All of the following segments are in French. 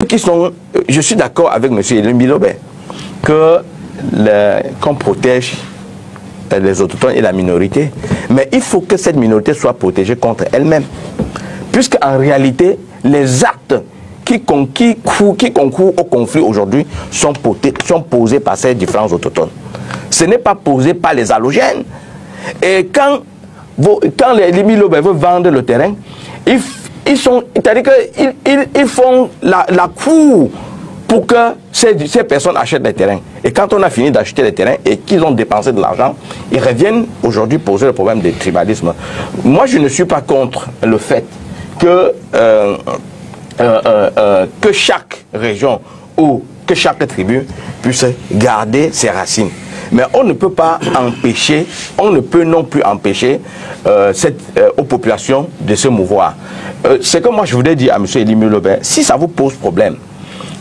qui sont... Je suis d'accord avec M. Elimbi Lobé qu'on protège les autochtones et la minorité, mais il faut que cette minorité soit protégée contre elle-même. Puisqu'en réalité, les actes qui concourent au conflit aujourd'hui sont posés par ces différents autochtones. Ce n'est pas posé par les halogènes. Et quand les Limi-Lobé veulent vendre le terrain, ils font la cour pour que ces personnes achètent des terrains. Et quand on a fini d'acheter les terrains et qu'ils ont dépensé de l'argent, ils reviennent aujourd'hui poser le problème du tribalisme. Moi, je ne suis pas contre le fait que chaque région ou que chaque tribu puisse garder ses racines. Mais on ne peut pas empêcher, on ne peut non plus empêcher aux populations de se mouvoir. Ce que moi je voudrais dire à M. Elimbi Lobé, si ça vous pose problème,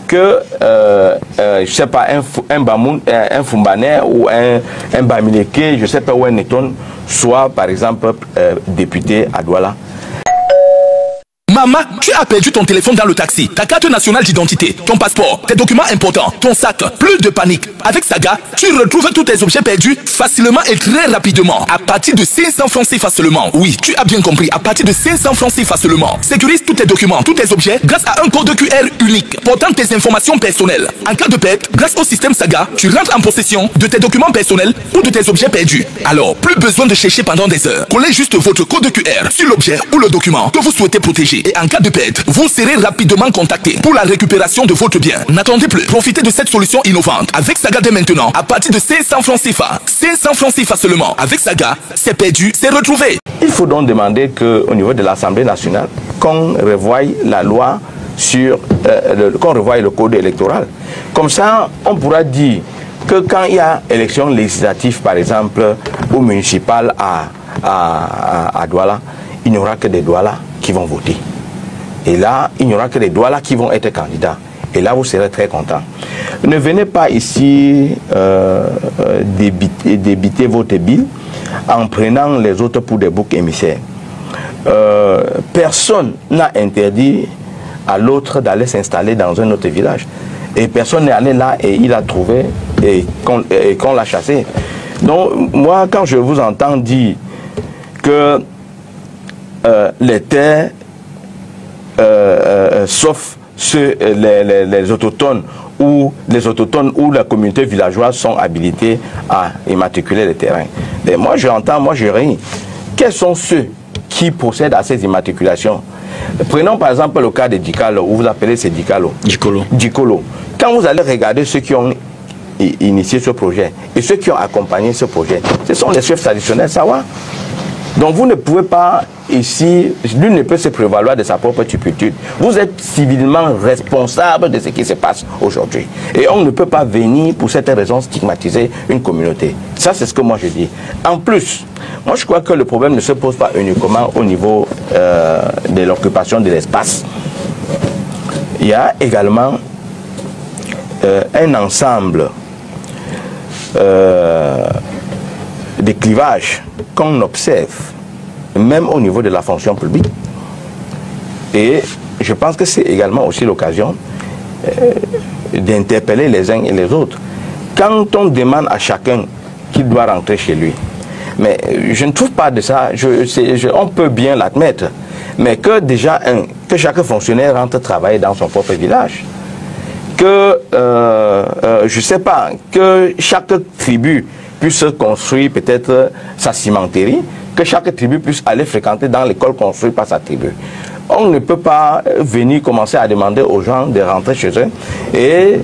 que, je ne sais pas, un Fumbané ou un Bamileke, je ne sais pas, où un Neton, soit par exemple député à Douala. Maman, tu as perdu ton téléphone dans le taxi, ta carte nationale d'identité, ton passeport, tes documents importants, ton sac. Plus de panique. Avec Saga, tu retrouves tous tes objets perdus facilement et très rapidement. À partir de 500 francs CFA seulement. Oui, tu as bien compris. À partir de 500 francs CFA seulement. Sécurise tous tes documents, tous tes objets grâce à un code QR unique portant tes informations personnelles. En cas de perte, grâce au système Saga, tu rentres en possession de tes documents personnels ou de tes objets perdus. Alors, plus besoin de chercher pendant des heures. Collez juste votre code QR sur l'objet ou le document que vous souhaitez protéger. Et en cas de perte, vous serez rapidement contacté pour la récupération de votre bien. N'attendez plus. Profitez de cette solution innovante. Avec Saga dès maintenant, à partir de 500 francs CFA. 500 francs CFA seulement. Avec Saga, c'est perdu, c'est retrouvé. Il faut donc demander qu'au niveau de l'Assemblée nationale, qu'on revoie la loi sur... qu'on revoie le code électoral. Comme ça, on pourra dire que quand il y a élection législative, par exemple, ou municipale à Douala, il n'y aura que des Douala qui vont voter. Et là, il n'y aura que des Douala qui vont être candidats. Et là, vous serez très content. Ne venez pas ici débiter votre bille en prenant les autres pour des boucs émissaires. Personne n'a interdit à l'autre d'aller s'installer dans un autre village. Et personne n'est allé là et il a trouvé et qu'on l'a chassé. Donc, moi, quand je vous entends dire que les terres, sauf les autochtones ou la communauté villageoise sont habilités à immatriculer les terrains. Et moi j'entends, moi je ris. Quels sont ceux qui procèdent à ces immatriculations? Prenons par exemple le cas de Dikalo, où vous appelez ces Dikalo. Dikolo. Quand vous allez regarder ceux qui ont initié ce projet et ceux qui ont accompagné ce projet, ce sont les chefs traditionnels Sawa. Donc vous ne pouvez pas ici, nul ne peut se prévaloir de sa propre turpitude. Vous êtes civilement responsable de ce qui se passe aujourd'hui. Et on ne peut pas venir pour cette raison stigmatiser une communauté. Ça c'est ce que moi je dis. En plus, moi je crois que le problème ne se pose pas uniquement au niveau de l'occupation de l'espace. Il y a également un ensemble des clivages qu'on observe, même au niveau de la fonction publique. Et je pense que c'est également aussi l'occasion d'interpeller les uns et les autres. Quand on demande à chacun qu'il doit rentrer chez lui, mais je ne trouve pas de ça, on peut bien l'admettre, mais que déjà, que chaque fonctionnaire rentre travailler dans son propre village, que, je ne sais pas, que chaque tribu puisse construire peut-être sa cimenterie, que chaque tribu puisse aller fréquenter dans l'école construite par sa tribu. On ne peut pas venir commencer à demander aux gens de rentrer chez eux et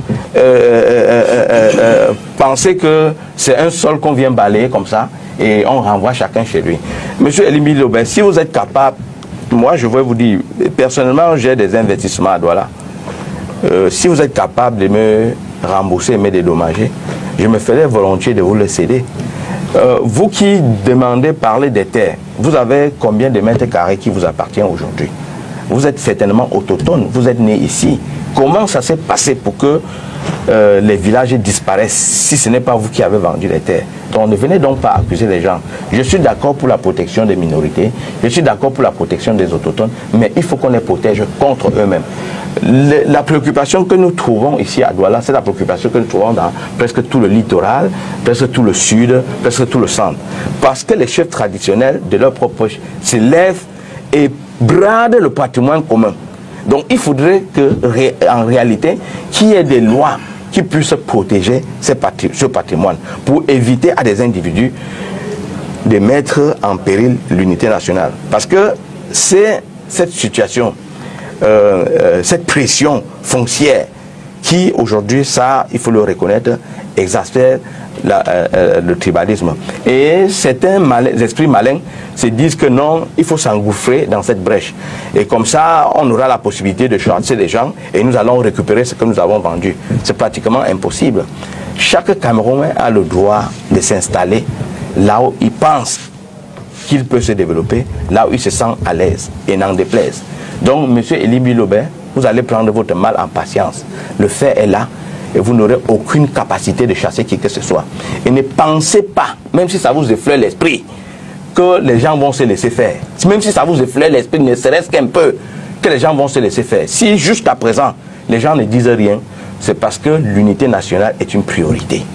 penser que c'est un sol qu'on vient balayer comme ça et on renvoie chacun chez lui. Monsieur Elimbi Lobé, si vous êtes capable, moi je vais vous dire, personnellement j'ai des investissements à Douala. Si vous êtes capable de me rembourser et me dédommager, je me ferais volontiers de vous le céder. Vous qui demandez parler des terres, vous avez combien de mètres carrés qui vous appartient aujourd'hui? Vous êtes certainement autochtone, vous êtes né ici. Comment ça s'est passé pour que les villages disparaissent si ce n'est pas vous qui avez vendu les terres. Donc ne venez donc pas accuser les gens. Je suis d'accord pour la protection des minorités, je suis d'accord pour la protection des autochtones, mais il faut qu'on les protège contre eux-mêmes. La préoccupation que nous trouvons ici à Douala, c'est la préoccupation que nous trouvons dans presque tout le littoral, presque tout le sud, presque tout le centre. Parce que les chefs traditionnels de leur propre se lèvent et bradent le patrimoine commun. Donc il faudrait qu'en réalité, qu'il y ait des lois qui puissent protéger ce patrimoine pour éviter à des individus de mettre en péril l'unité nationale. Parce que c'est cette situation, cette pression foncière qui aujourd'hui, ça, il faut le reconnaître, exaspère le tribalisme. Et certains esprits malins se disent que non, il faut s'engouffrer dans cette brèche. Et comme ça, on aura la possibilité de chasser les gens et nous allons récupérer ce que nous avons vendu. C'est pratiquement impossible. Chaque Camerounais a le droit de s'installer là où il pense qu'il peut se développer, là où il se sent à l'aise et n'en déplaise. Donc, M. Elie Bilobert, vous allez prendre votre mal en patience. Le fait est là. Et vous n'aurez aucune capacité de chasser qui que ce soit. Et ne pensez pas, même si ça vous effleure l'esprit, que les gens vont se laisser faire. Même si ça vous effleure l'esprit, ne serait-ce qu'un peu, que les gens vont se laisser faire. Si jusqu'à présent, les gens ne disent rien, c'est parce que l'unité nationale est une priorité.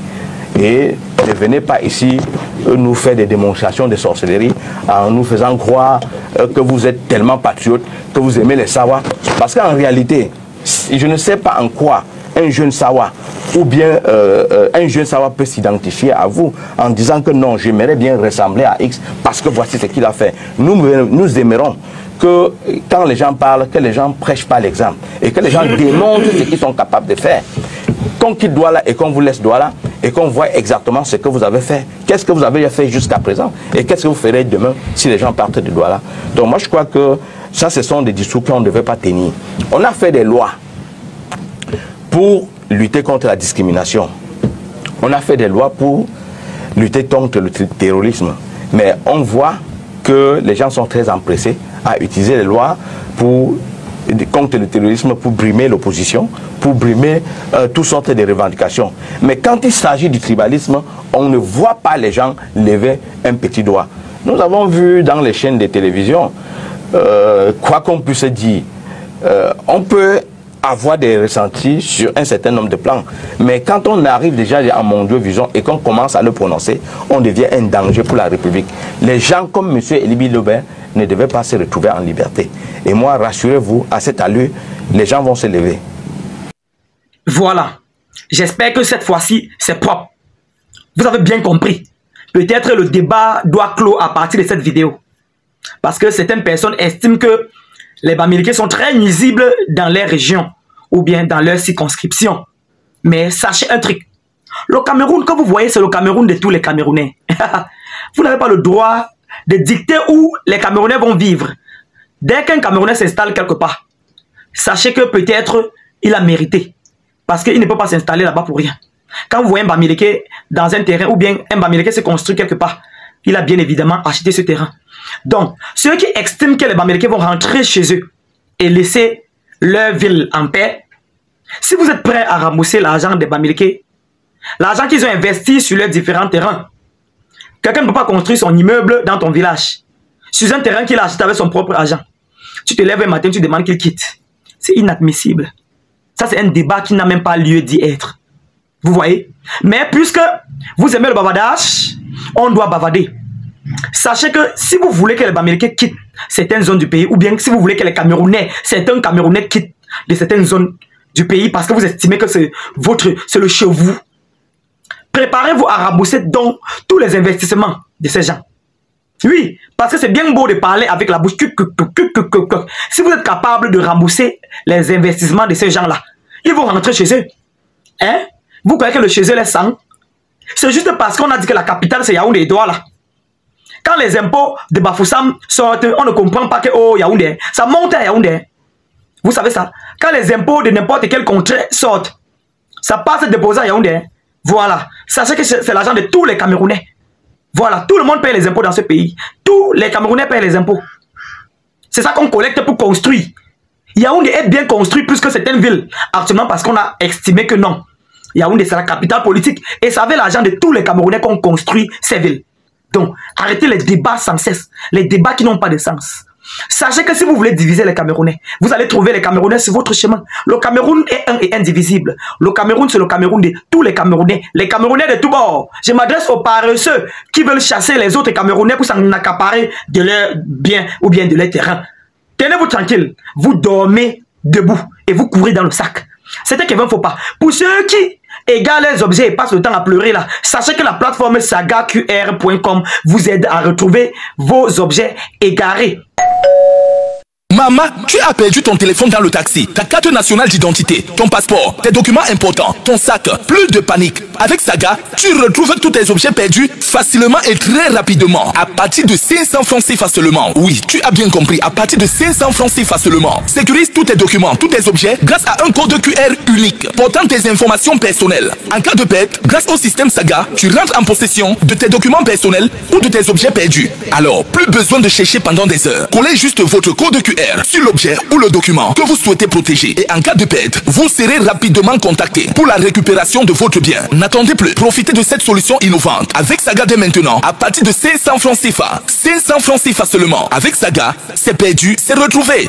Et ne venez pas ici nous faire des démonstrations de sorcellerie en nous faisant croire que vous êtes tellement patriote, que vous aimez les savoirs. Parce qu'en réalité, je ne sais pas en quoi un jeune Sawa ou bien un jeune Sawa peut s'identifier à vous en disant que non, j'aimerais bien ressembler à X parce que voici ce qu'il a fait. Nous aimerons que quand les gens parlent, que les gens ne prêchent pas l'exemple et que les gens démontrent ce qu'ils sont capables de faire. Qu'on quitte Douala et qu'on vous laisse Douala et qu'on voit exactement ce que vous avez fait. Qu'est-ce que vous avez fait jusqu'à présent et qu'est-ce que vous ferez demain si les gens partent de Douala. Donc moi je crois que ça, ce sont des discours qu'on ne devait pas tenir. On a fait des lois pour lutter contre la discrimination. On a fait des lois pour lutter contre le terrorisme. Mais on voit que les gens sont très empressés à utiliser les lois contre le terrorisme pour brimer l'opposition, pour brimer toutes sortes de revendications. Mais quand il s'agit du tribalisme, on ne voit pas les gens lever un petit doigt. Nous avons vu dans les chaînes de télévision, quoi qu'on puisse dire, on peut avoir des ressentis sur un certain nombre de plans. Mais quand on arrive déjà en mondiaux vision et qu'on commence à le prononcer, on devient un danger pour la République. Les gens comme M. Elie Bilobert ne devaient pas se retrouver en liberté. Et moi, rassurez-vous, à cette allure, les gens vont se lever. Voilà. J'espère que cette fois-ci, c'est propre. Vous avez bien compris. Peut-être le débat doit clore à partir de cette vidéo. Parce que certaines personnes estiment que les Bamileke sont très nuisibles dans les régions ou bien dans leur circonscription. Mais sachez un truc. Le Cameroun, que vous voyez, c'est le Cameroun de tous les Camerounais. Vous n'avez pas le droit de dicter où les Camerounais vont vivre. Dès qu'un Camerounais s'installe quelque part, sachez que peut-être il a mérité. Parce qu'il ne peut pas s'installer là-bas pour rien. Quand vous voyez un Bamileke dans un terrain ou bien un Bamileke se construit quelque part, il a bien évidemment acheté ce terrain. Donc, ceux qui estiment que les Bamileke vont rentrer chez eux et laisser leur ville en paix, si vous êtes prêts à rembourser l'argent des Bamileke, l'argent qu'ils ont investi sur leurs différents terrains, quelqu'un ne peut pas construire son immeuble dans ton village, sur un terrain qu'il a acheté avec son propre argent. Tu te lèves un matin, tu demandes qu'il quitte. C'est inadmissible. Ça, c'est un débat qui n'a même pas lieu d'y être. Vous voyez? Mais puisque vous aimez le bavardage, on doit bavarder. Sachez que si vous voulez que les Bamileke quittent certaines zones du pays, ou bien si vous voulez que les Camerounais, certains Camerounais quittent de certaines zones du pays parce que vous estimez que c'est le chez vous, préparez-vous à rembourser donc tous les investissements de ces gens. Oui, parce que c'est bien beau de parler avec la bouche. Si vous êtes capable de rembourser les investissements de ces gens-là, ils vont rentrer chez eux. Hein? Vous croyez que le chez eux les sent? C'est juste parce qu'on a dit que la capitale c'est Yaoundé et Douala. Quand les impôts de Bafoussam sortent, on ne comprend pas que oh Yaoundé, ça monte à Yaoundé. Vous savez ça? Quand les impôts de n'importe quel contrée sortent, ça passe déposer à Yaoundé. Voilà. Sachez que c'est l'argent de tous les Camerounais. Voilà. Tout le monde paye les impôts dans ce pays. Tous les Camerounais payent les impôts. C'est ça qu'on collecte pour construire. Yaoundé est bien construit plus que certaines villes. Actuellement parce qu'on a estimé que non. Yaoundé, c'est la capitale politique. Et ça avait l'argent de tous les Camerounais qui ont construit ces villes. Donc, arrêtez les débats sans cesse. Les débats qui n'ont pas de sens. Sachez que si vous voulez diviser les Camerounais, vous allez trouver les Camerounais sur votre chemin. Le Cameroun est un et indivisible. Le Cameroun, c'est le Cameroun de tous les Camerounais. Les Camerounais de tous bords. Je m'adresse aux paresseux qui veulent chasser les autres Camerounais pour s'en accaparer de leurs biens ou bien de leurs terrains. Tenez-vous tranquille. Vous dormez debout et vous courez dans le sac. C'était qu'il ne faut pas. Pour ceux qui égarent les objets et passent le temps à pleurer là, sachez que la plateforme sagaqr.com vous aide à retrouver vos objets égarés. Maman, tu as perdu ton téléphone dans le taxi, ta carte nationale d'identité, ton passeport, tes documents importants, ton sac. Plus de panique. Avec Saga, tu retrouves tous tes objets perdus facilement et très rapidement. À partir de 500 francs CFA seulement. Oui, tu as bien compris. À partir de 500 francs CFA seulement. Sécurise tous tes documents, tous tes objets grâce à un code QR unique portant tes informations personnelles. En cas de perte, grâce au système Saga, tu rentres en possession de tes documents personnels ou de tes objets perdus. Alors, plus besoin de chercher pendant des heures. Collez juste votre code QR sur l'objet ou le document que vous souhaitez protéger. Et en cas de perte, vous serez rapidement contacté pour la récupération de votre bien. N'attendez plus. Profitez de cette solution innovante. Avec Saga dès maintenant, à partir de 500 francs CFA. 500 francs CFA seulement. Avec Saga, c'est perdu, c'est retrouvé.